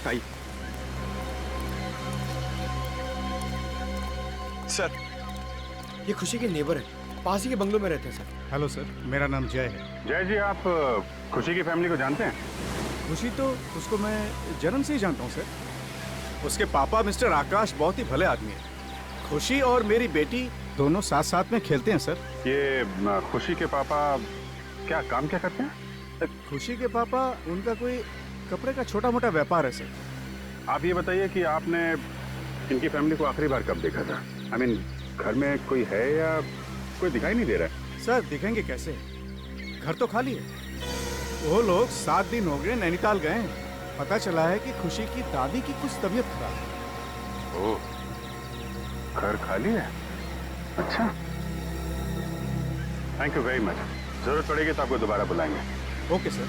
आइए। सर, ये खुशी के नेबर है, पास ही के बंगलों में रहते हैं सर। हेलो सर, मेरा नाम जय है। जय जी, आप खुशी की फैमिली को जानते हैं? खुशी तो उसको मैं जन्म से ही जानता हूँ सर। उसके पापा मिस्टर आकाश बहुत ही भले आदमी है। खुशी और मेरी बेटी दोनों साथ साथ में खेलते हैं सर। ये खुशी के पापा क्या काम क्या करते हैं? खुशी के पापा, उनका कोई कपड़े का छोटा मोटा व्यापार है सर। आप ये बताइए कि आपने इनकी फैमिली को आखिरी बार कब देखा था? आई मीन, घर में कोई है या कोई दिखाई नहीं दे रहा है? सर दिखेंगे कैसे, घर तो खाली है। वो लोग 7 दिन हो गए नैनीताल गए हैं। पता चला है कि खुशी की दादी की कुछ तबीयत खराब है। ओह, घर खाली है? अच्छा, थैंक यू वेरी मच। जरूरत पड़ेगी तो आपको दोबारा बुलाएंगे। Okay sir.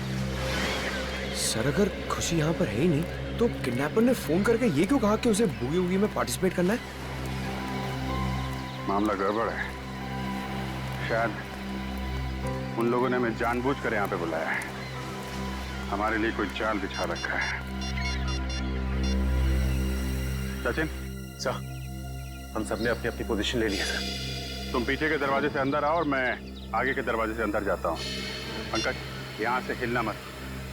सर, अगर खुशी यहाँ पर है ही नहीं तो किडनैपर ने फोन करके ये क्यों कहा कि उसे बूगी वूगी में पार्टिसिपेट करना है? मामला गड़बड़ है। शायद उन लोगों ने हमें जानबूझकर यहाँ पे बुलाया है। हमारे लिए कोई जाल बिछा रखा है। सचिन सर, हम सबने अपनी अपनी पोजीशन ले ली है सर। तुम पीछे के दरवाजे से अंदर आओ और मैं आगे के दरवाजे से अंदर जाता हूँ। पंकज, यहाँ से हिलना मत।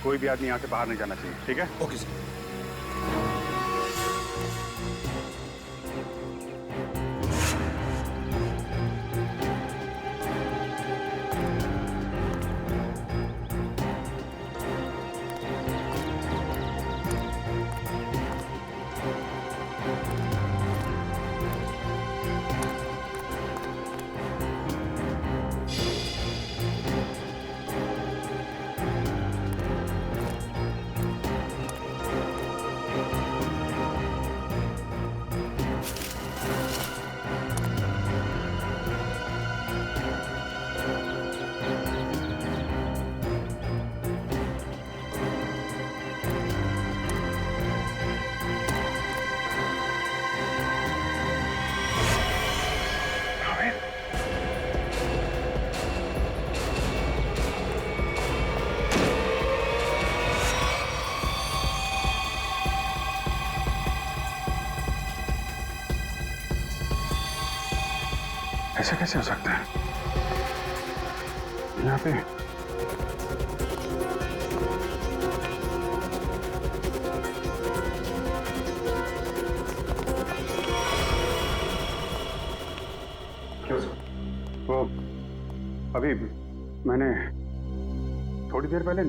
कोई भी आदमी यहाँ से बाहर नहीं जाना चाहिए, ठीक है? Okay sir. ऐसा कैसे हो सकता है? यहाँ पे वो अभी मैंने थोड़ी देर पहले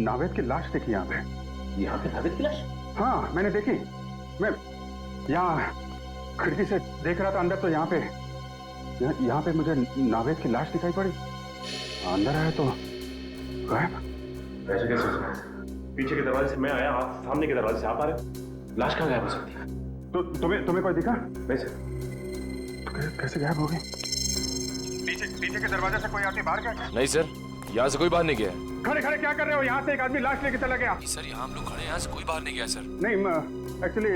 नावेद की लाश देखी यहाँ पे। यहाँ पे नावेद की लाश? हाँ, मैंने देखी। मैं यहाँ खिड़की से देख रहा था अंदर, तो यहाँ पे मुझे नावेद की लाश दिखाई पड़ी। अंदर आया तो गायब। ऐसे कैसे हो सकता है? पीछे के दरवाजे से मैं आया, आप सामने के दरवाजे से आप आ रहे। लाश कहाँ गायब हो सकती है? तो तुम्हें कोई दिखा? नहीं सर। तो कैसे गायब हो गई? पीछे के दरवाजे से कोई आदमी बाहर गया? नहीं सर, यहाँ से कोई बाहर नहीं गया। खड़े खड़े क्या कर रहे हो? यहाँ से एक आदमी लाश लेके चला गया। सर, यहाँ हम लोग खड़े हैं, यहाँ से कोई बाहर नहीं गया सर। नहीं, एक्चुअली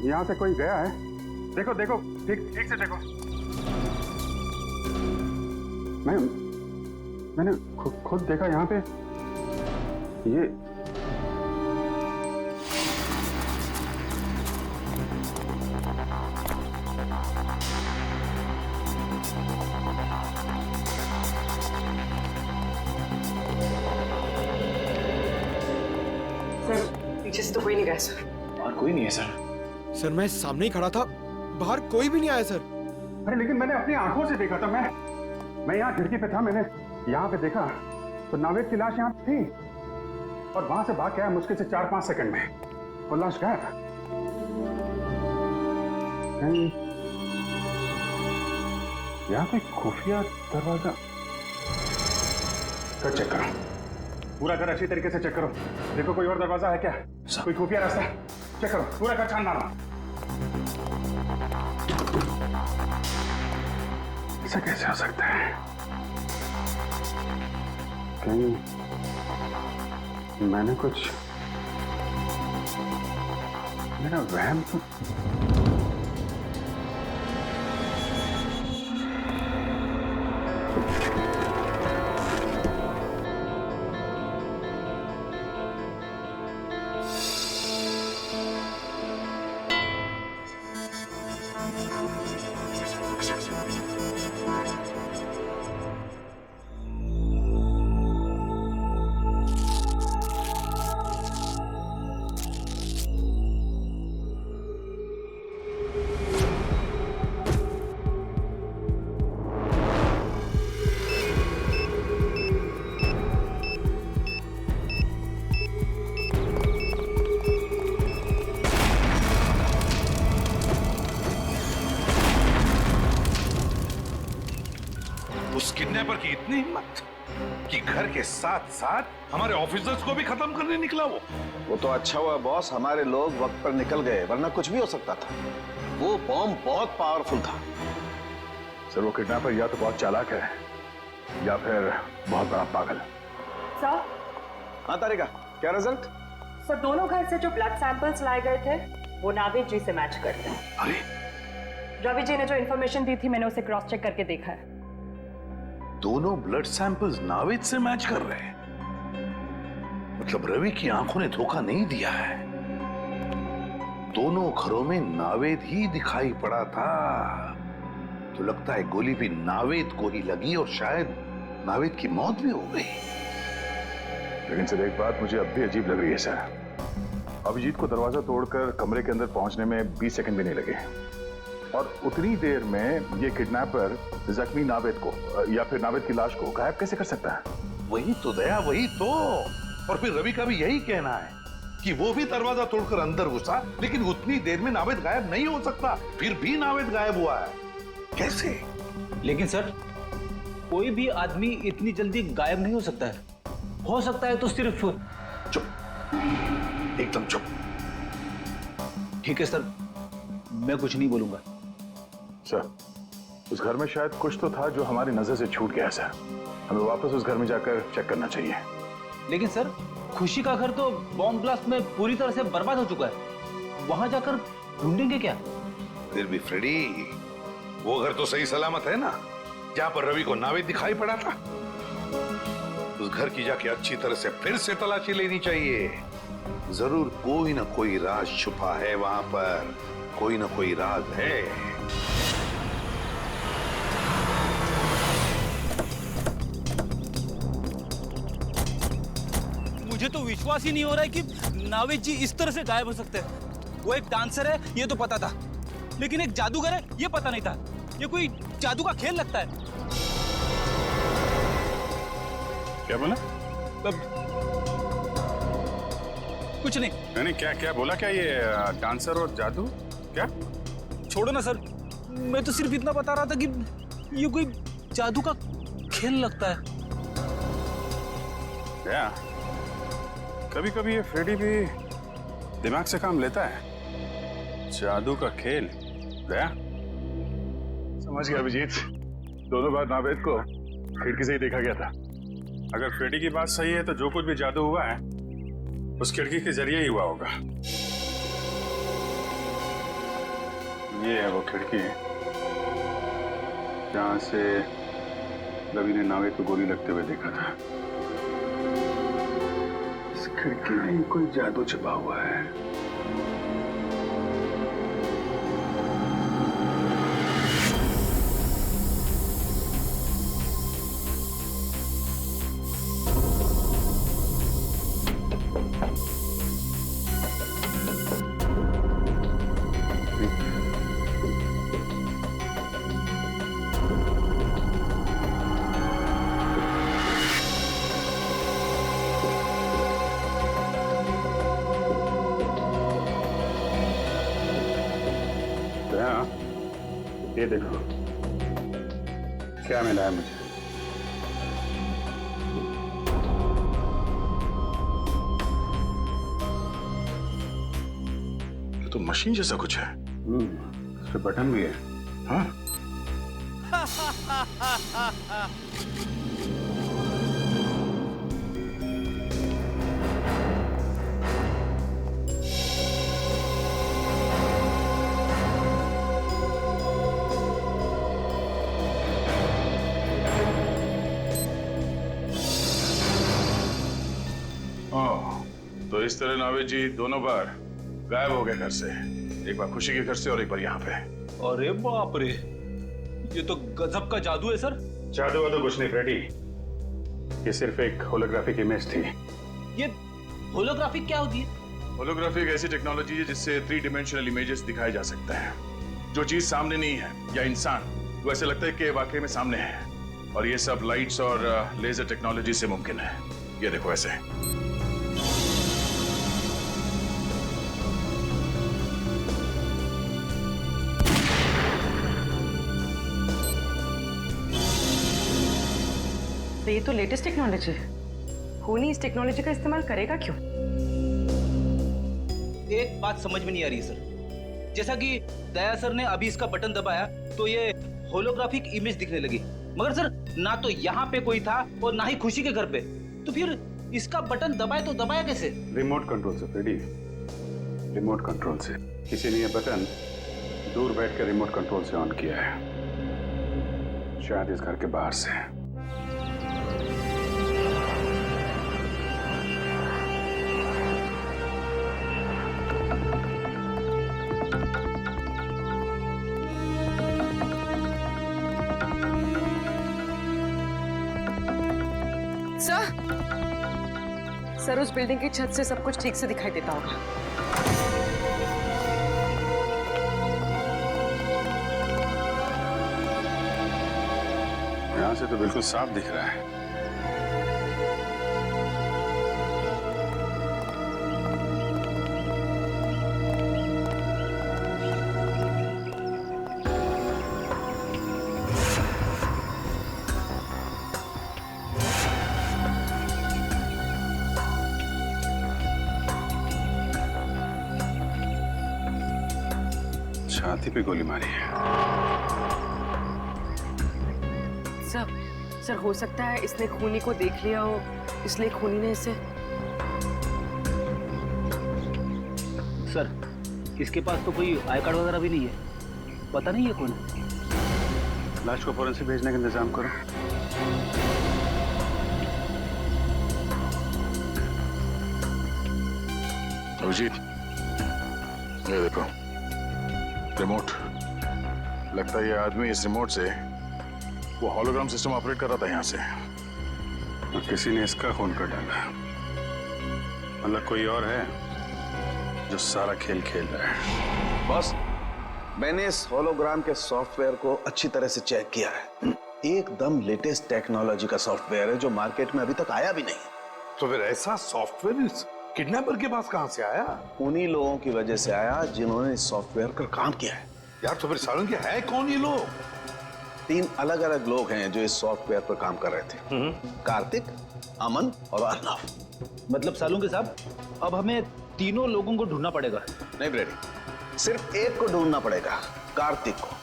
यहाँ से कोई गया है। देखो देखो, ठीक से देखो। मैंने खुद देखा यहाँ पे। ये पीछे से तो कोई नहीं गया सर। और कोई नहीं है सर। सर, मैं सामने ही खड़ा था, बाहर कोई भी नहीं आया सर। अरे लेकिन मैंने अपनी आंखों से देखा था। मैं यहाँ खिड़की पे था, मैंने यहाँ पे देखा तो नावेद की लाश यहाँ थी और वहां से भाग गया मुश्किल से 4-5 सेकंड में। वो लाश गायब। कहीं यहाँ पे खुफिया दरवाजा कर चेक करो। पूरा घर अच्छी तरीके से चेक करो। देखो कोई और दरवाजा है क्या, कोई खुफिया रास्ता। चेक करो, पूरा घर छान मारो। ऐसा कैसे हो सकता है? कहीं मैंने कुछ, मेरा वहम तो इतनी हिम्मत कि घर के साथ साथ हमारे ऑफिसर्स को भी खत्म करने निकला वो तो अच्छा हुआ बॉस, हमारे लोग वक्त पर निकल गए, वरना कुछ भी हो सकता था। वो बॉम्ब बहुत पावरफुल था। सर वो किडनैपर या तो बहुत चालाक है या फिर बहुत बड़ा पागल। सर हाँ तारिका, क्या रिजल्ट? सर दोनों घर से जो ब्लड सैंपल्स लाए गए थे वो नावेद जी से मैच करते हैं। अरे रवि जी ने जो इन्फॉर्मेशन दी थी मैंने उसे क्रॉस चेक करके देखा है। दोनों ब्लड सैंपल्स नावेद से मैच कर रहे हैं। मतलब रवि की आंखों ने धोखा नहीं दिया है। दोनों घरों में नावेद ही दिखाई पड़ा था। तो लगता है गोली भी नावेद को ही लगी और शायद नावेद की मौत भी हो गई। लेकिन सर एक बात मुझे अब भी अजीब लग रही है सर। अभिजीत को दरवाजा तोड़कर कमरे के अंदर पहुंचने में 20 सेकंड भी नहीं लगे और उतनी देर में ये किडनैपर जख्मी नावेद को या फिर नावेद की लाश को गायब कैसे कर सकता है? वही तो दया, वही तो। और फिर रवि का भी यही कहना है कि वो भी दरवाजा तोड़कर अंदर घुसा, लेकिन उतनी देर में नावेद गायब नहीं हो सकता। फिर भी नावेद गायब हुआ है, कैसे? लेकिन सर कोई भी आदमी इतनी जल्दी गायब नहीं हो सकता है। हो सकता है तो सिर्फ। चुप, एकदम चुप। ठीक है सर, मैं कुछ नहीं बोलूंगा। सर उस घर में शायद कुछ तो था जो हमारी नजर से छूट गया सर। हमें वापस उस घर में जाकर चेक करना चाहिए। लेकिन सर खुशी का घर तो बॉम्ब ब्लास्ट में पूरी तरह से बर्बाद हो चुका है। वहां जाकर ढूंढेंगे क्या? फिर भी फ्रेडी, वो घर तो सही सलामत है ना, जहां पर रवि को नावेद दिखाई पड़ा था। उस घर की जाके अच्छी तरह से फिर से तलाशी लेनी चाहिए। जरूर कोई ना कोई राज छुपा है वहां पर, कोई ना कोई राज है। मुझे तो विश्वास ही नहीं हो रहा है कि नावेद जी इस तरह से गायब हो सकते हैं। वो एक डांसर है ये तो पता था, लेकिन एक जादूगर है ये पता नहीं था। ये कोई जादू का खेल लगता है। क्या बोला? कुछ नहीं। नहीं क्या क्या बोला? क्या ये डांसर और जादू? क्या? छोड़ो ना सर, मैं तो सिर्फ इतना बता रहा था कि ये कोई जादू का खेल लगता है। क्या? कभी कभी ये फ्रेडी भी दिमाग से काम लेता है। जादू का खेल? दया समझ गया अभिजीत। दोनों बार नावेद को खिड़की से ही देखा गया था। अगर फ्रेडी की बात सही है तो जो कुछ भी जादू हुआ है उस खिड़की के जरिए ही हुआ होगा। ये है वो खिड़की जहां से रवि ने नावेद को गोली लगते हुए देखा था। इस खिड़की में ही कोई जादू छिपा हुआ है। ये देखो क्या मिला है मुझे। ये तो मशीन जैसा कुछ है। इस पे बटन भी है। हाँ तो इस तरह नावेद जी दोनों बार गायब हो गए घर से। एक बार खुशी के घर से और एक बार यहाँ पे। अरे बाप रे, ये तो गजब का जादू है सर। जादू वादू कुछ नहीं फ्रेडी, ये सिर्फ एक होलोग्राफिक इमेज थी। ये होलोग्राफिक क्या होती है? होलोग्राफी एक ऐसी टेक्नोलॉजी है जिससे 3 डायमेंशनल इमेजेस दिखाए जा सकते हैं। जो चीज सामने नहीं है या इंसान, वो ऐसे लगता है कि वाकई में सामने है। और ये सब लाइट्स और लेजर टेक्नोलॉजी से मुमकिन है। ये देखो ऐसे। तो ये तो लेटेस्ट टेक्नोलॉजी है। खूनी इस टेक्नोलॉजी का इस्तेमाल करेगा क्यों? एक बात समझ में नहीं आ रही सर। जैसा कि दया सर ने अभी इसका बटन दबाया तो ये होलोग्राफिक इमेज दिखने लगी, मगर सर ना तो यहाँ पे कोई था और ना ही खुशी के घर पे, तो फिर इसका बटन दबाए तो दबाया कैसे? रिमोट कंट्रोल से फ्रेडी, रिमोट कंट्रोल से। किसी ने यह बटन दूर बैठ कर रिमोट कंट्रोल से ऑन किया है, शायद इस घर के बाहर से। सर उस बिल्डिंग की छत से सब कुछ ठीक से दिखाई देता होगा। यहां से तो बिल्कुल साफ दिख रहा है। छाती पे गोली मारी है। सर हो सकता है इसने खूनी को देख लिया हो, इसलिए खूनी ने इसे। सर इसके पास तो कोई आई कार्ड वगैरह भी नहीं है, पता नहीं है कौन है। लाश को फौरन से भेजने का इंतजाम करो। अभिजीत, ये देखो रिमोट। लगता है ये आदमी इस रिमोट से वो हॉलोग्राम सिस्टम ऑपरेट कर रहा था यहाँ से। और किसी ने इसका खून कर डाला, मतलब कोई और है जो सारा खेल खेल रहा है। बॉस, मैंने इस होलोग्राम के सॉफ्टवेयर को अच्छी तरह से चेक किया है। एकदम लेटेस्ट टेक्नोलॉजी का सॉफ्टवेयर है जो मार्केट में अभी तक आया भी नहीं। तो फिर ऐसा सॉफ्टवेयर किडनैपर के पास कहां से आया? उन्हीं लोगों की वजह से आया जिन्होंने इस सॉफ्टवेयर पर काम किया है। यार तो फिर सालन के है कौन ये लोग? 3 अलग अलग लोग हैं जो इस सॉफ्टवेयर पर काम कर रहे थे। कार्तिक, अमन और अर्नव। मतलब सालू के साहब, अब हमें तीनों लोगों को ढूंढना पड़ेगा। नहीं ब्रेडी, सिर्फ एक को ढूंढना पड़ेगा, कार्तिक को,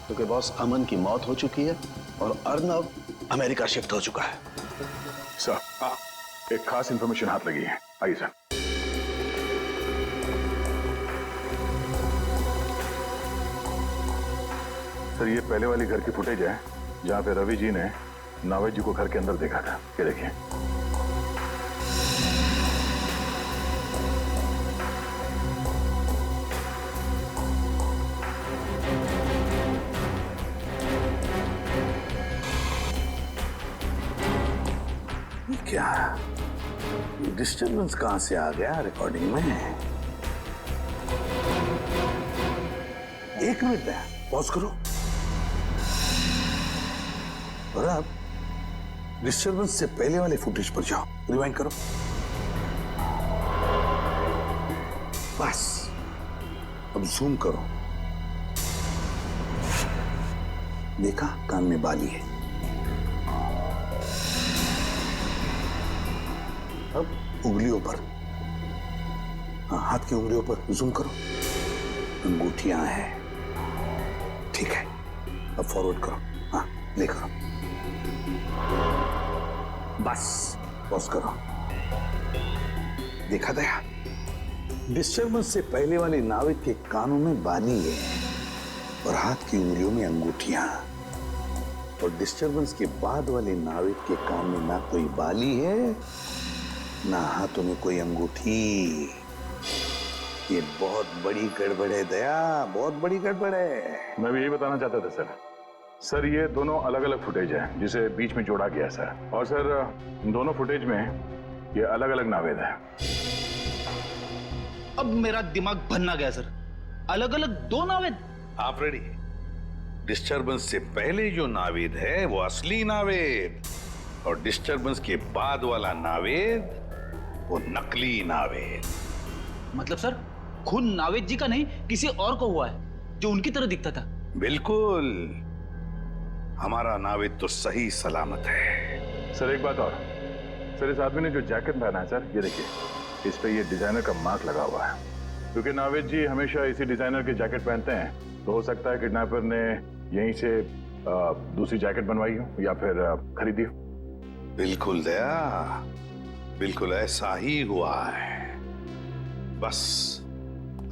क्योंकि बॉस अमन की मौत हो चुकी है और अर्नव अमेरिका शिफ्ट हो चुका है। सर, हाँ, एक खास इंफॉर्मेशन हाथ लगी है। आइए सर। सर ये पहले वाली घर की फुटेज है जहां पे रवि जी ने नावेद जी को घर के अंदर देखा था। ये देखिए। क्या डिस्टर्बेंस कहां से आ गया रिकॉर्डिंग में? एक मिनट पॉज करो और अब डिस्टर्बेंस से पहले वाले फुटेज पर जाओ, रिवाइंड करो। बस अब जूम करो। देखा, कान में बाली है। अब उंगलियों पर, हाँ, हाथ की उंगलियों पर जूम करो। अंगूठियां हैं, ठीक है। अब फॉरवर्ड करो, हाँ, प्ले करो। बस पॉज करो। देखा दया, डिस्टर्बेंस से पहले वाले नाविक के कानों में बाली है और हाथ की उंगलियों में अंगूठियां, और डिस्टर्बेंस के बाद वाले नाविक के कान में ना कोई बाली है ना हाथों में कोई अंगूठी। ये बहुत बड़ी गड़बड़ है दया, बहुत बड़ी गड़बड़ है। मैं भी यही बताना चाहता था सर। सर ये दोनों अलग अलग फुटेज है जिसे बीच में जोड़ा गया सर। और सर दोनों फुटेज में ये अलग अलग नावेद है। अब मेरा दिमाग भन्ना गया सर। अलग अलग 2 नावेद? आप रेडी? डिस्टर्बेंस से पहले जो नावेद है वो असली नावेद, और डिस्टर्बेंस के बाद वाला नावेद वो नकली नावेद। मतलब सर खून नावेद जी का नहीं, किसी और को हुआ है जो उनकी तरह दिखता था? बिल्कुल, हमारा नावेद तो सही सलामत है। सर एक बात और, सर इस आदमी ने जो जैकेट पहना है सर, ये देखिए, इस पे ये डिजाइनर का मार्क लगा हुआ है। क्योंकि नावेद जी हमेशा इसी डिजाइनर के जैकेट पहनते हैं, तो हो सकता है किडनैपर ने यहीं से दूसरी जैकेट बनवाई हो या फिर खरीदी हो। बिल्कुल दया, बिल्कुल ऐसा ही हुआ है। बस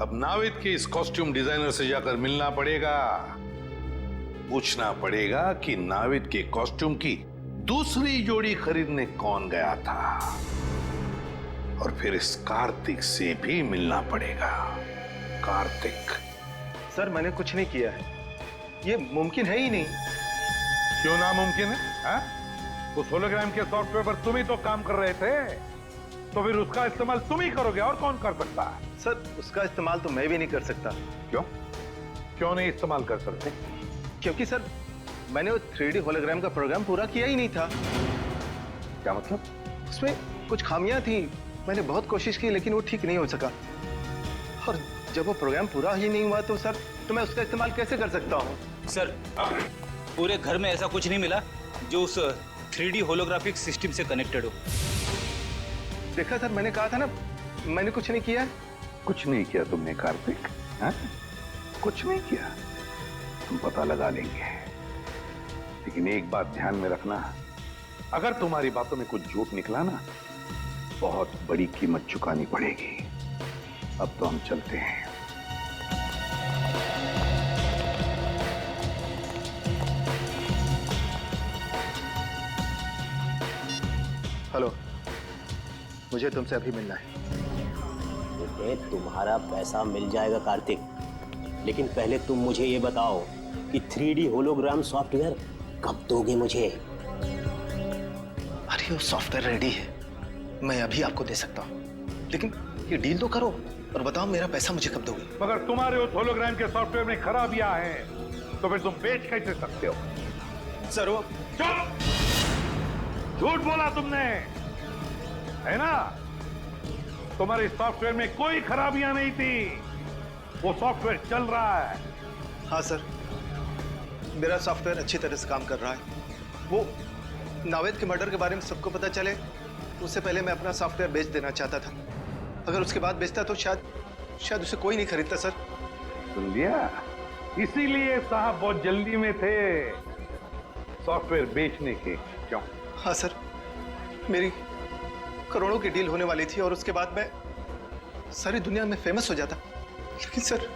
अब नावेद के इस कॉस्ट्यूम डिजाइनर से जाकर मिलना पड़ेगा, पूछना पड़ेगा कि नावेद के कॉस्ट्यूम की दूसरी जोड़ी खरीदने कौन गया था, और फिर इस कार्तिक से भी मिलना पड़ेगा। कार्तिक। सर मैंने कुछ नहीं किया है, ये मुमकिन है ही नहीं। क्यों नामुमकिन है? उस होलोग्राम के सॉफ्टवेयर पर तुम ही तो काम कर रहे थे, तो फिर उसका इस्तेमाल तुम ही करोगे, और कौन कर सकता है? सर उसका इस्तेमाल तो मैं भी नहीं कर सकता। क्यों? क्यों नहीं इस्तेमाल कर सकते? क्योंकि सर मैंने वो 3D होलोग्राम का प्रोग्राम पूरा किया ही नहीं था। क्या मतलब? उसमें कुछ खामियां थी, मैंने बहुत कोशिश की लेकिन वो ठीक नहीं हो सका, और जब वो प्रोग्राम पूरा ही नहीं हुआ तो सर तो मैं उसका इस्तेमाल कैसे कर सकता हूँ? सर पूरे घर में ऐसा कुछ नहीं मिला जो उस 3D होलोग्राफिक सिस्टम से कनेक्टेड हो। देखा सर, मैंने कहा था ना मैंने कुछ नहीं किया। कुछ नहीं किया तुमने कार्तिक? कुछ नहीं किया, हम पता लगा लेंगे। लेकिन एक बात ध्यान में रखना, अगर तुम्हारी बातों में कुछ झूठ निकला ना, बहुत बड़ी कीमत चुकानी पड़ेगी। अब तो हम चलते हैं। हेलो, मुझे तुमसे अभी मिलना है। तुम्हारा पैसा मिल जाएगा कार्तिक, लेकिन पहले तुम मुझे ये बताओ कि 3D होलोग्राम सॉफ्टवेयर कब दोगे मुझे? अरे वो सॉफ्टवेयर रेडी है, मैं अभी आपको दे सकता हूँ, लेकिन ये डील तो करो और बताओ मेरा पैसा मुझे कब दोगे? मगर तुम्हारे उस होलोग्राम के सॉफ्टवेयर में खराबियां हैं, तो फिर तुम बेच कैसे सकते हो? सर वो चुप! झूठ बोला तुमने, है ना? तुम्हारे सॉफ्टवेयर में कोई खराबियां नहीं थी, वो सॉफ्टवेयर चल रहा है। हाँ सर, मेरा सॉफ्टवेयर अच्छी तरह से काम कर रहा है। वो नावेद के मर्डर के बारे में सबको पता चले उससे पहले मैं अपना सॉफ्टवेयर बेच देना चाहता था। अगर उसके बाद बेचता तो शायद उसे कोई नहीं खरीदता सर। सुन लिया? इसीलिए साहब बहुत जल्दी में थे सॉफ्टवेयर बेचने के। क्यों? हाँ सर, मेरी करोड़ों की डील होने वाली थी और उसके बाद मैं सारी दुनिया में फेमस हो जाता, लेकिन सर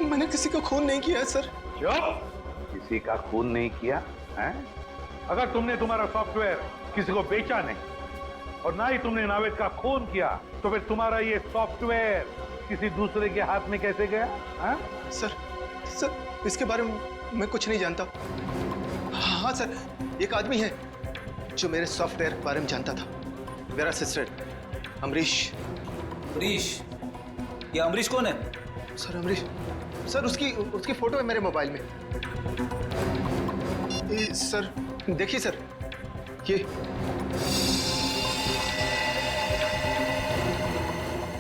मैंने किसी का खून नहीं किया है सर। किसी का खून नहीं किया है? अगर तुमने तुम्हारा सॉफ्टवेयर किसी को बेचा नहीं और ना ही तुमने नावेद का खून किया, तो फिर तुम्हारा ये सॉफ्टवेयर किसी दूसरे के हाथ में कैसे गया? सर इसके बारे में मैं कुछ नहीं जानता। हाँ सर, एक आदमी है जो मेरे सॉफ्टवेयर के बारे में जानता था, मेरा असिस्टेंट अमरीश। अमरीश? ये अमरीश कौन है? सर अमरीश, सर उसकी फोटो है मेरे मोबाइल में। सर देखिए सर, ये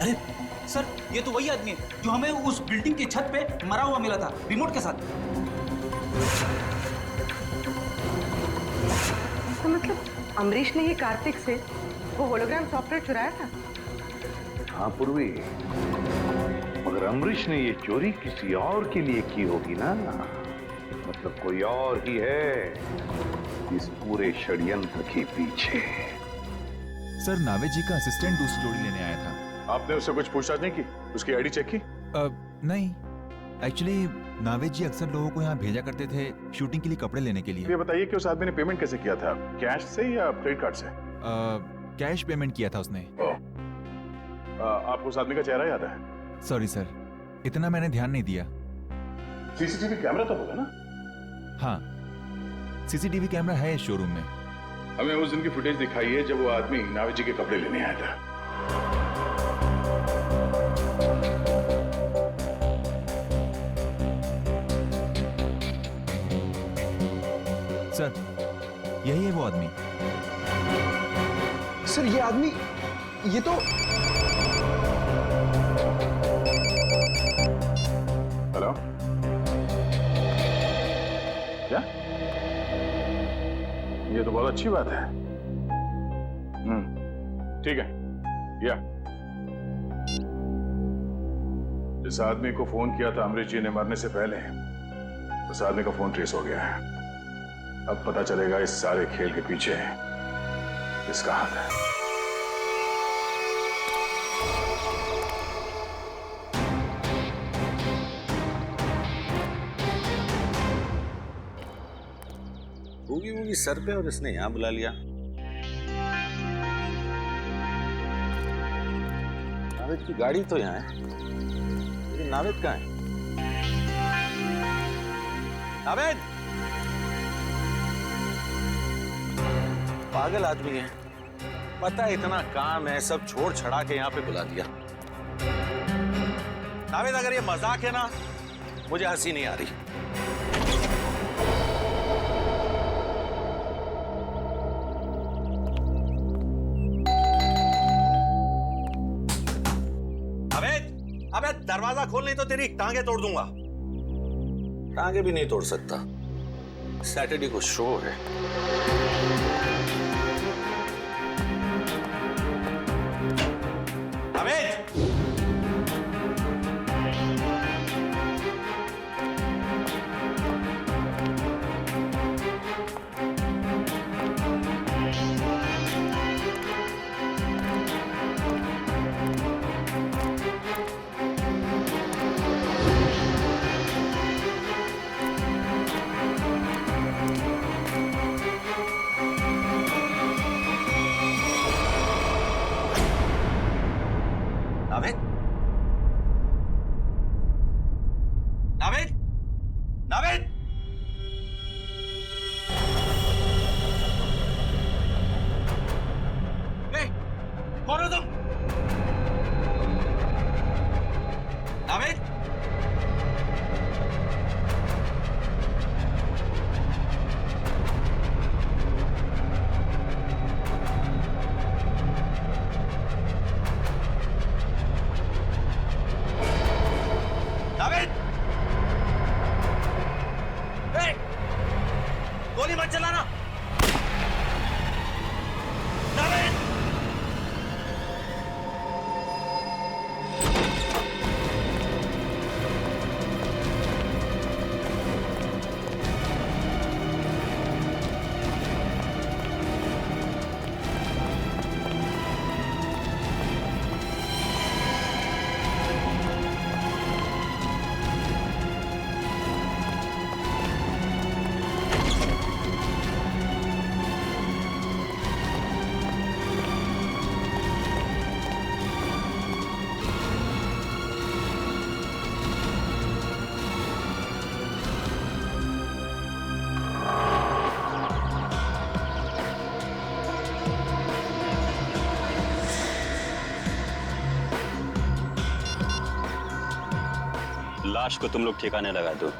अरे सर, ये तो वही आदमी है जो हमें उस बिल्डिंग की छत पे मरा हुआ मिला था, रिमोट के साथ। तो मतलब अमरीश ने ही कार्तिक से वो होलोग्राम सॉफ्टवेयर चुराया था? हाँ पूर्वी, मगर अमरीश ने ये चोरी किसी और के लिए की होगी ना, मतलब कोई और ही है इस पूरे षड्यंत्र के पीछे। सर नावेद जी का असिस्टेंट दूसरी जोड़ी लेने आया था। आपने उससे कुछ पूछताछ नहीं की? उसकी आईडी चेक की? नहीं, एक्चुअली नावेद जी अक्सर लोगों को यहाँ भेजा करते थे शूटिंग के लिए कपड़े लेने के लिए। ये बताइए कि उस आदमी ने पेमेंट कैसे किया था, कैश से या क्रेडिट कार्ड से? कैश पेमेंट किया था उसने। आपको उस आदमी का चेहरा याद है? सॉरी सर, इतना मैंने ध्यान नहीं दिया। सीसीटीवी कैमरा तो होगा ना? हाँ, सीसीटीवी कैमरा है इस शोरूम में। हमें उस दिन की फुटेज दिखाइए जब वो आदमी नावेद जी के कपड़े लेने आया था। सर, यही है वो आदमी। सर ये आदमी, ये तो हेलो, क्या ये तो बहुत अच्छी बात है। ठीक है। या जिस आदमी को फोन किया था अमरीश जी ने मरने से पहले, उस आदमी का फोन ट्रेस हो गया है। अब पता चलेगा इस सारे खेल के पीछे किसका हाथ है। बूगी वूगी सर पे और इसने यहां बुला लिया। नावेद की गाड़ी तो यहाँ है, लेकिन नावेद कहाँ है? नावेद! पागल आदमी है, पता है इतना काम है, सब छोड़ छड़ा के यहाँ पे बुला दिया। नावेद, अगर ये मजाक है ना, मुझे हंसी नहीं आ रही। अबे दरवाजा खोल, नहीं तो तेरी टांगे तोड़ दूंगा। टांगे भी नहीं तोड़ सकता, सैटरडे को शो है। गोली मत चलाना। लाश को तुम लोग ठिकाने लगा दो।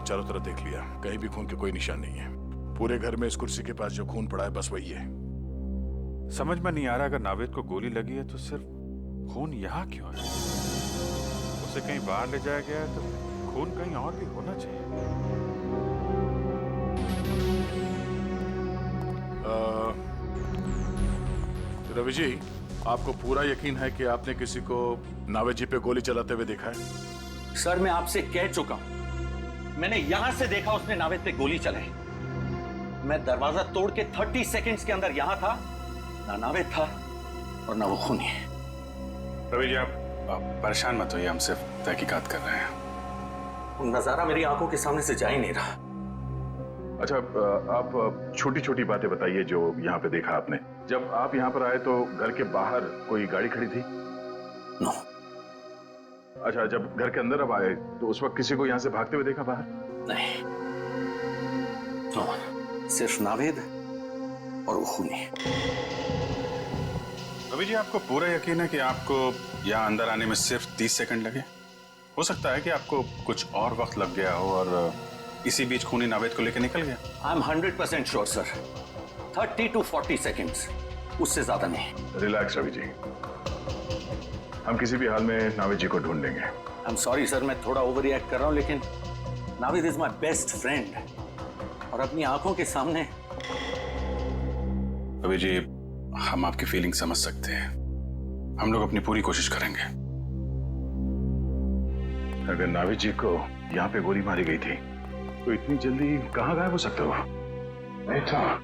चारों तरफ देख लिया, कहीं भी खून के कोई निशान नहीं है। पूरे घर में इस कुर्सी के पास जो खून पड़ा है बस वही है। समझ में नहीं आ रहा, अगर नावेद को गोली लगी है तो सिर्फ खून यहाँ क्यों है? उसे कहीं बाहर ले जाया गया है तो खून कहीं और भी होना चाहिए। रवि जी, आपको पूरा यकीन है कि आपने किसी को नावेद जी पे गोली चलाते हुए देखा है? सर, मैं आपसे कह चुका हूं, मैंने यहां से देखा उसने नावेद पे गोली चलाई। मैं दरवाजा तोड़ के 30 सेकंड्स के अंदर यहां था, ना नावेद था और ना वो खूनी। रवि जी, आप परेशान मत होइए, हम सिर्फ तहकीकात कर रहे हैं। नजारा मेरी आंखों के सामने से जा ही नहीं रहा। अच्छा, आप छोटी छोटी बातें बताइए जो यहाँ पे देखा आपने। जब आप यहाँ पर आए तो घर के बाहर कोई गाड़ी खड़ी थी? नो। अच्छा, जब घर के अंदर अब आए तो उस वक्त किसी को यहाँ से भागते हुए देखा बाहर? नहीं। सिर्फ नावेद और वो खूनी। रवि जी, आपको पूरा यकीन है कि आपको यहाँ अंदर आने में सिर्फ 30 सेकंड लगे? हो सकता है कि आपको कुछ और वक्त लग गया हो और इसी बीच खूनी नावेद को लेकर निकल गया। I am 100% sure sir, 30 to 40 seconds, उससे ज्यादा नहीं। रिलैक्स रवि जी, हम किसी भी हाल में नावेद जी को ढूंढेंगे। आई एम सॉरी सर, मैं थोड़ा ओवर रिएक्ट कर रहा हूं, लेकिन Naved is my best friend और अपनी आंखों के सामने। रवि जी, हम आपकी फीलिंग समझ सकते हैं, हम लोग अपनी पूरी कोशिश करेंगे। अगर नावेद जी को यहाँ पे गोली मारी गई थी तो इतनी जल्दी कहाँ गायब हो सकते हो? नहीं था,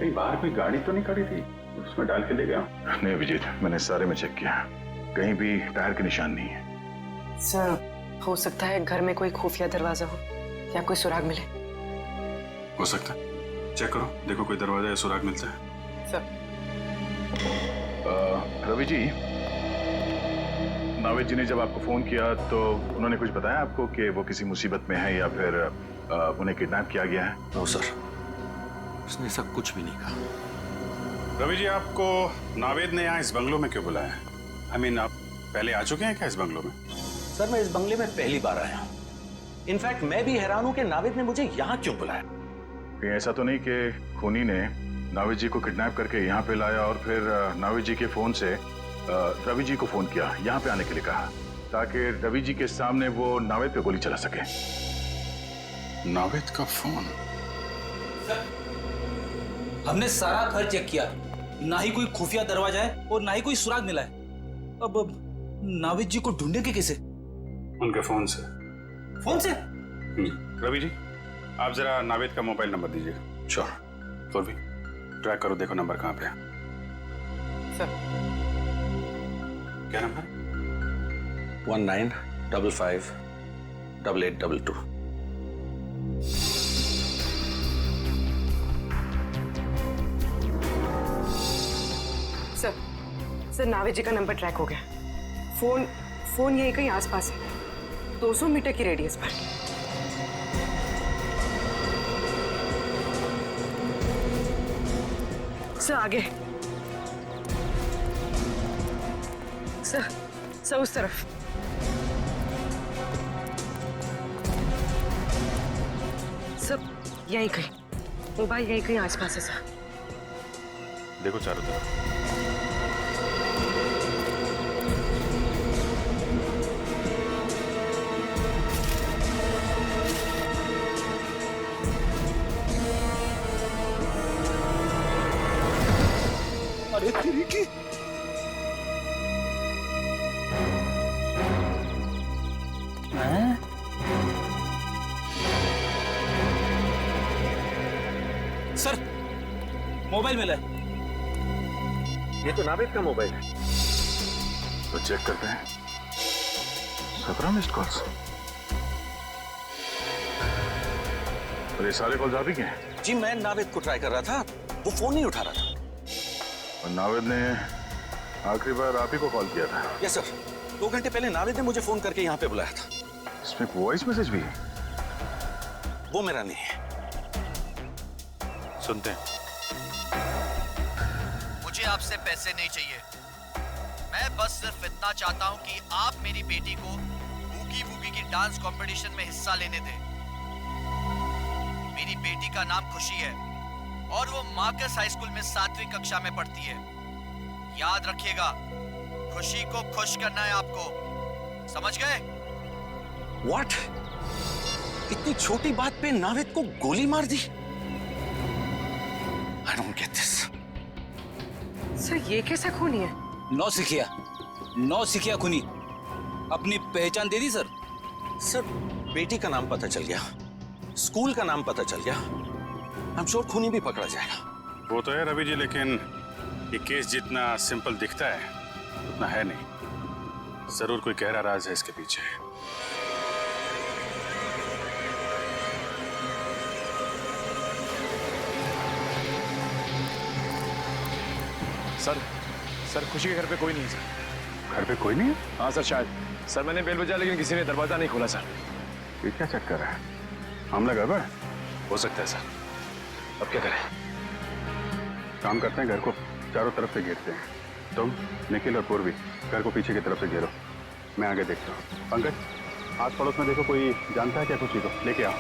कहीं बाहर कोई गाड़ी तो नहीं खड़ी थी उसमें डाल के ले गया? नहीं अभिजीत, मैंने सारे में चेक किया, कहीं भी टायर के निशान नहीं है। सर, हो सकता है घर में कोई खुफिया दरवाजा हो या कोई सुराग मिले। हो सकता है, चेक करो, देखो कोई दरवाजा या सुराग मिलता है। सर। रवि जी, नावेद जी ने जब आपको फोन किया तो उन्होंने कुछ बताया आपको कि वो किसी मुसीबत में है या फिर उन्हें किडनैप किया गया है? नो सर, उसने ऐसा कुछ भी नहीं कहा। रवि जी, आपको नावेद ने यहाँ इस बंगलो में क्यों बुलाया? आई मीन, आप पहले आ चुके हैं क्या इस बंगलो में? सर, मैं इस बंगले में पहली बार आया हूँ। इनफैक्ट मैं भी हैरान हूँ कि नावेद ने मुझे यहाँ क्यों बुलाया। कहीं ऐसा तो नहीं कि खूनी ने नावेद जी को किडनैप करके यहाँ पे लाया और फिर नावेद जी के फोन से रवि जी को फोन किया, यहाँ पे आने के लिए कहा, ताकि रवि जी के सामने वो नावेद पे गोली चला सके? नावेद का फोन? हमने सारा घर चेक किया, ना ही कोई खुफिया दरवाजा है और ना ही कोई सुराग मिला है। अब नावेद जी को ढूंढेंगे कैसे? उनके फोन से। फोन से? रवि जी, आप जरा नावेद का मोबाइल नंबर दीजिए। श्योर। भी ट्रैक करो, देखो नंबर कहाँ पे है। सर। क्या नंबर? 19558822। सर, नावेद जी का नंबर ट्रैक हो गया। फोन यही कहीं आसपास है, 200 मीटर की रेडियस पर। सर, आगे। सर, उस तरफ। सर, यहीं कहीं, मोबाइल यहीं कहीं आसपास है सर। देखो चारों तरफ। अरे तेरी की! सर, मोबाइल मिला है। ये तो नावेद का मोबाइल है। तो चेक करते हैं। 17 मिस्ड कॉल्स। और ये सारे कॉल्स आप ही के हैं? जी, मैं नावेद को ट्राई कर रहा था, वो फोन नहीं उठा रहा था। और नावेद ने आखिरी बार आप ही को कॉल किया था? यस सर, 2 घंटे पहले नावेद ने मुझे फोन करके यहाँ पे बुलाया था। इसमें वॉइस मैसेज भी है? वो मेरा नहीं है। सुनते हैं। मुझे आपसे पैसे नहीं चाहिए, मैं बस सिर्फ इतना चाहता हूं कि आप मेरी बेटी को बूगी वूगी की डांस कंपटीशन में हिस्सा लेने दें। मेरी बेटी का नाम खुशी है और वो मार्कस हाई स्कूल में 7वीं कक्षा में पढ़ती है। याद रखिएगा, खुशी को खुश करना है आपको, समझ गए? What? इतनी छोटी बात पे नावेद को गोली मार दी? I don't get this. Sir, ये कैसा खूनी है? नौ सिखिया खूनी। अपनी पहचान दे दी सर? सर, बेटी का नाम पता चल गया, स्कूल का नाम पता चल गया, I'm sure खूनी भी पकड़ा जाएगा। वो तो है रवि जी, लेकिन ये केस जितना सिंपल दिखता है उतना है नहीं। जरूर कोई गहरा राज है इसके पीछे। सर, खुशी के घर पे कोई नहीं है सर। घर पे कोई नहीं है? हाँ सर, शायद। सर, मैंने बेल बजाया लेकिन किसी ने दरवाजा नहीं खोला सर। ये क्या चक्कर है? हमला गड़बड़? हो सकता है सर। अब क्या करें? काम करते हैं, घर को चारों तरफ से घेरते हैं। तुम, निखिल और पूर्वी घर को पीछे की तरफ से घेरो, मैं आगे देखता हूँ। पंकज, आस पड़ोस में देखो कोई जानता है क्या खुशी को, लेके आओ।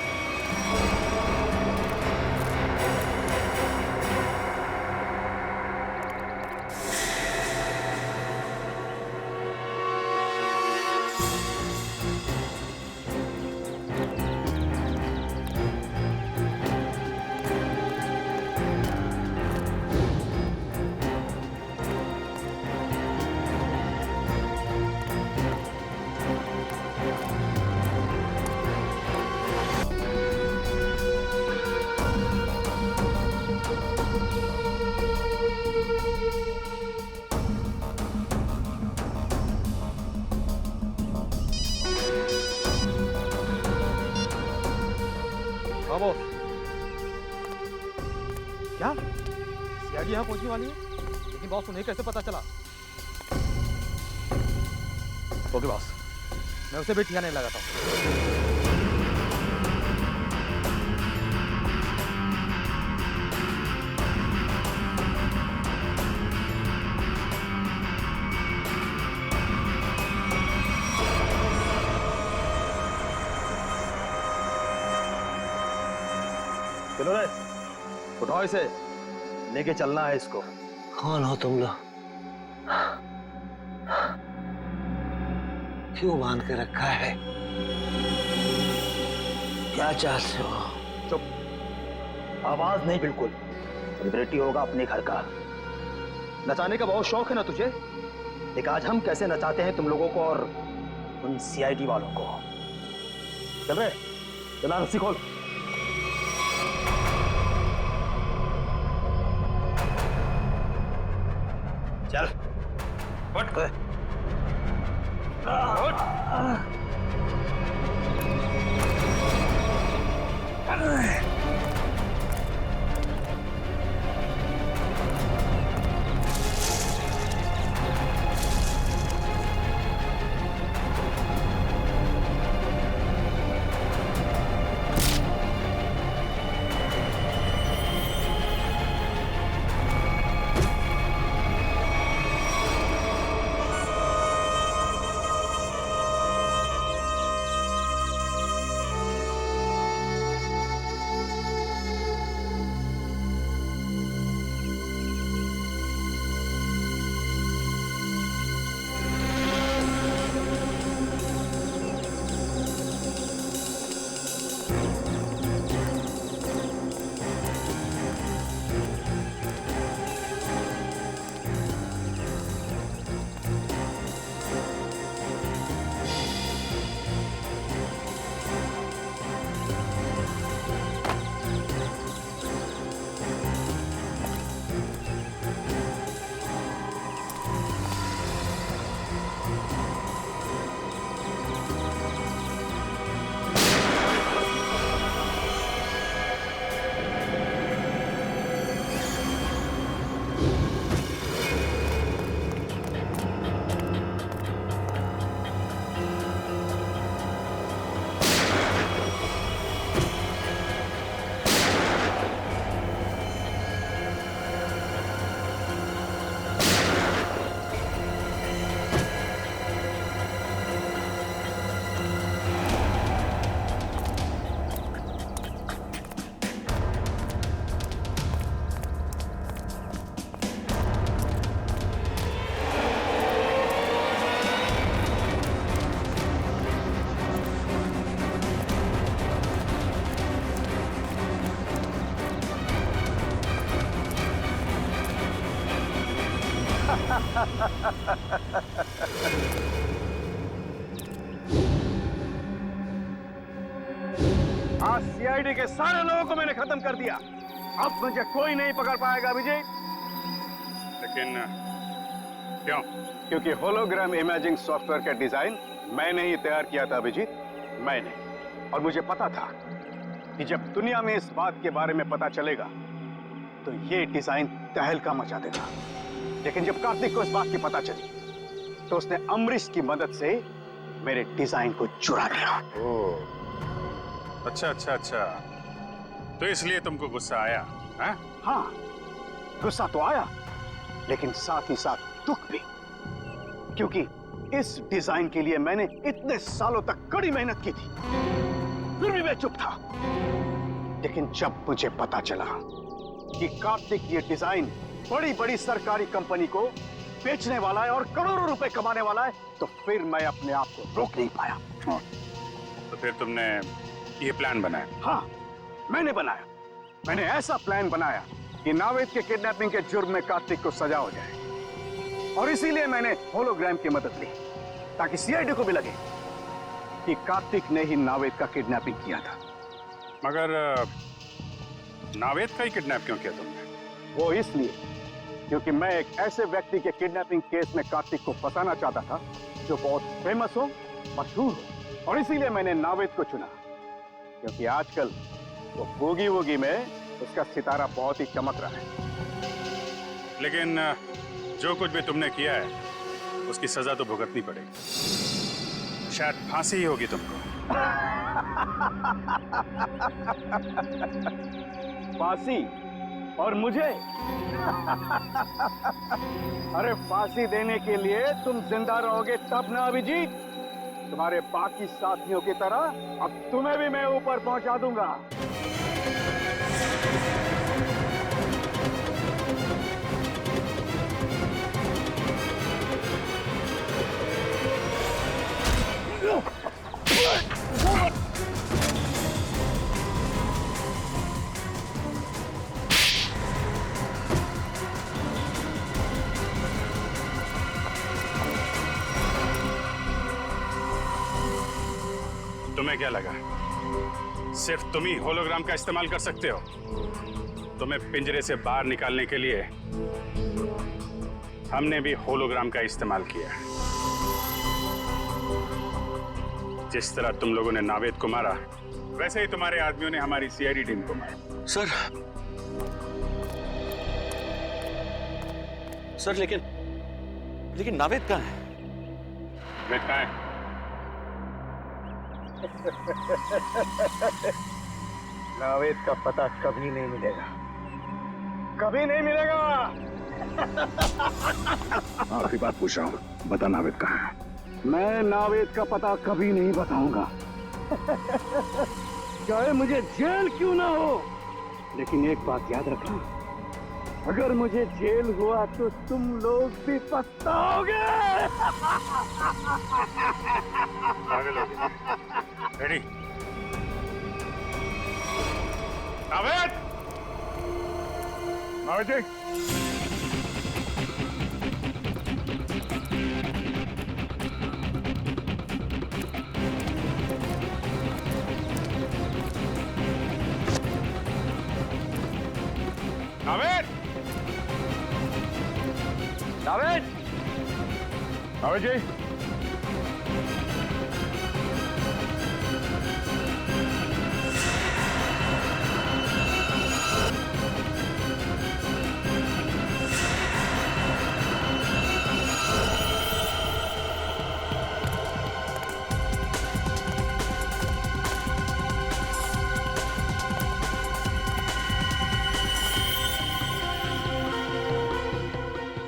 बाबू, क्या सीआईडी यहाँ पहुंचने वाली है? लेकिन बॉस उन्हें कैसे पता चला? ओके बॉस, मैं उसे भी ठिकाने लगाता हूँ। चलो रे, उठाओ इसे, लेके चलना है इसको। कौन हो तुम लोग? क्यों बांध के रखा है? क्या चाहते हो? चुप, आवाज नहीं बिल्कुल। सेलिब्रिटी होगा अपने घर का। नचाने का बहुत शौक है ना तुझे? लेकिन आज हम कैसे नचाते हैं तुम लोगों को और उन सीआईडी वालों को। चल रहे, चला रस्सी खोल। चल उठ। आज सीआईडी के सारे लोगों को मैंने खत्म कर दिया। अब मुझे कोई नहीं पकड़ पाएगा अभिजीत। लेकिन क्यों? क्योंकि होलोग्राम इमेजिंग सॉफ्टवेयर का डिजाइन मैंने ही तैयार किया था अभिजीत, मैंने। और मुझे पता था कि जब दुनिया में इस बात के बारे में पता चलेगा तो ये डिजाइन तहलका मचा देगा। लेकिन जब कार्तिक को इस बात की पता चली तो उसने अमरीश की मदद से मेरे डिजाइन को चुरा लिया। ओह, अच्छा अच्छा अच्छा, तो इसलिए तुमको गुस्सा आया। हैं? हाँ, गुस्सा तो आया, लेकिन साथ ही साथ दुख भी, क्योंकि इस डिजाइन के लिए मैंने इतने सालों तक कड़ी मेहनत की थी, फिर भी मैं चुप था। लेकिन जब मुझे पता चला कि कार्तिक ये डिजाइन बड़ी बड़ी सरकारी कंपनी को बेचने वाला है और करोड़ों रुपए कमाने वाला है, तो फिर मैं अपने आप को रोक नहीं पाया। तो फिर तुमने ये प्लान बनाया? हाँ, मैंने बनाया। मैंने ऐसा प्लान बनाया कि नावेद के किडनैपिंग के जुर्म में कार्तिक को सजा हो जाए, और इसीलिए मैंने होलोग्राम की मदद ली, ताकि सीआईडी को भी लगे कि कार्तिक ने ही नावेद का किडनैपिंग किया था। मगर नावेद का ही किडनैप क्यों किया तुमने? वो इसलिए क्योंकि मैं एक ऐसे व्यक्ति के किडनैपिंग केस में कार्तिक को फंसाना चाहता था जो बहुत फेमस हो, मशहूर हो, और इसीलिए मैंने नावेद को चुना, क्योंकि आजकल वो बूगी वूगी में उसका सितारा बहुत ही चमक रहा है। लेकिन जो कुछ भी तुमने किया है उसकी सजा तो भुगतनी पड़ेगी, शायद फांसी ही होगी तुमको। फांसी? और मुझे? अरे फांसी देने के लिए तुम जिंदा रहोगे तब ना अभिजीत। तुम्हारे बाकी साथियों की तरह अब तुम्हें भी मैं ऊपर पहुंचा दूंगा। तुम्हें क्या लगा सिर्फ तुम ही होलोग्राम का इस्तेमाल कर सकते हो? तुम्हें पिंजरे से बाहर निकालने के लिए हमने भी होलोग्राम का इस्तेमाल किया। जिस तरह तुम लोगों ने नावेद को मारा, वैसे ही तुम्हारे आदमियों ने हमारी सीआईडी टीम को मारा। सर लेकिन नावेद कहाँ है? नावेद कहाँ है? नावेद का पता कभी नहीं मिलेगा, कभी नहीं मिलेगा। आखिरी बात पूछ रहा हूँ, बता नावेद कहाँ है? मैं नावेद का पता कभी नहीं बताऊंगा, चाहे मुझे जेल क्यों ना हो। लेकिन एक बात याद रखना, अगर मुझे जेल हुआ तो तुम लोग भी पछताओगे। रेडी? नावेद! नावेद जी! नावेद! नावेद! नावेद जी!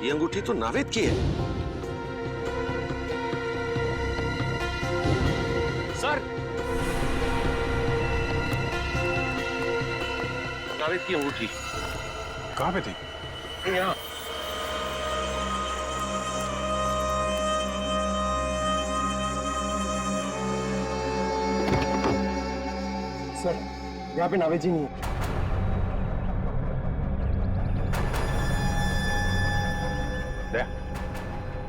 ये अंगूठी तो नावेद की है। सर, नावेद की अंगूठी कहाँ पे थी? यहाँ। सर, यहाँ पे नावेद जी नहीं है।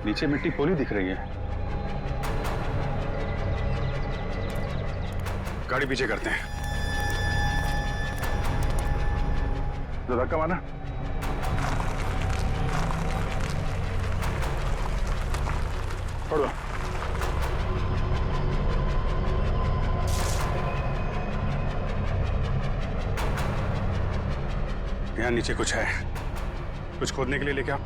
नीचे मिट्टी पोली दिख रही है। गाड़ी पीछे करते हैं। तो धक्का मारना। छोड़ो। यहाँ नीचे कुछ है, कुछ खोदने के लिए लेके आओ।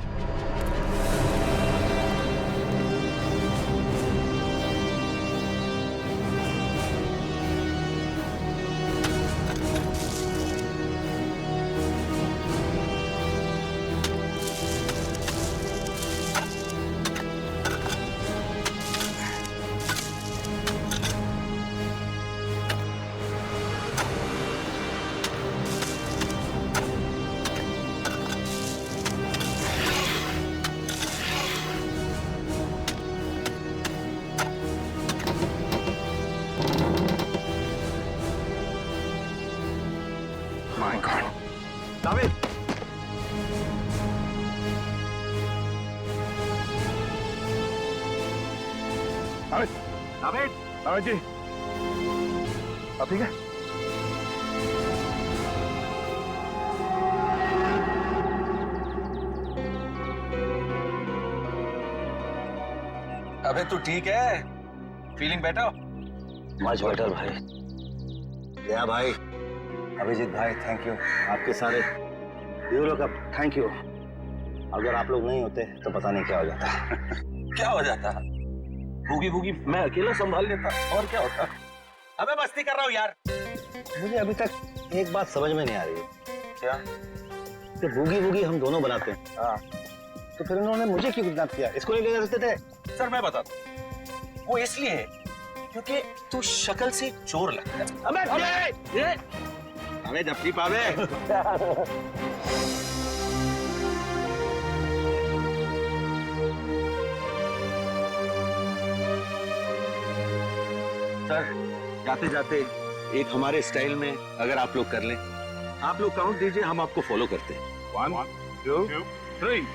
नावेद नावेद जी, अब ठीक है? अबे तू ठीक है? Feeling better? मच बेटर भाई। या भाई, अभिजीत भाई, थैंक यू। आपके सारे ब्यूरो का थैंक यू। अगर आप लोग नहीं होते तो पता नहीं क्या हो जाता। क्या हो जाता? भूगी भूगी मैं अकेला संभाल लेता, और क्या होता? अबे मस्ती कर रहा हूँ यार। मुझे अभी तक एक बात समझ में नहीं आ रही है। क्या? कि बूगी वूगी हम दोनों बनाते हैं, तो फिर उन्होंने मुझे क्यों किडनैप किया? इसको ले जा सकते थे। सर मैं बताता हूँ, वो इसलिए है क्योंकि तू शक्ल से चोर लगता है। अबे जप्ती पावे। सर जाते जाते एक हमारे स्टाइल में अगर आप लोग कर लें, आप लोग काउंट दीजिए, हम आपको फॉलो करते हैं। 1 2 3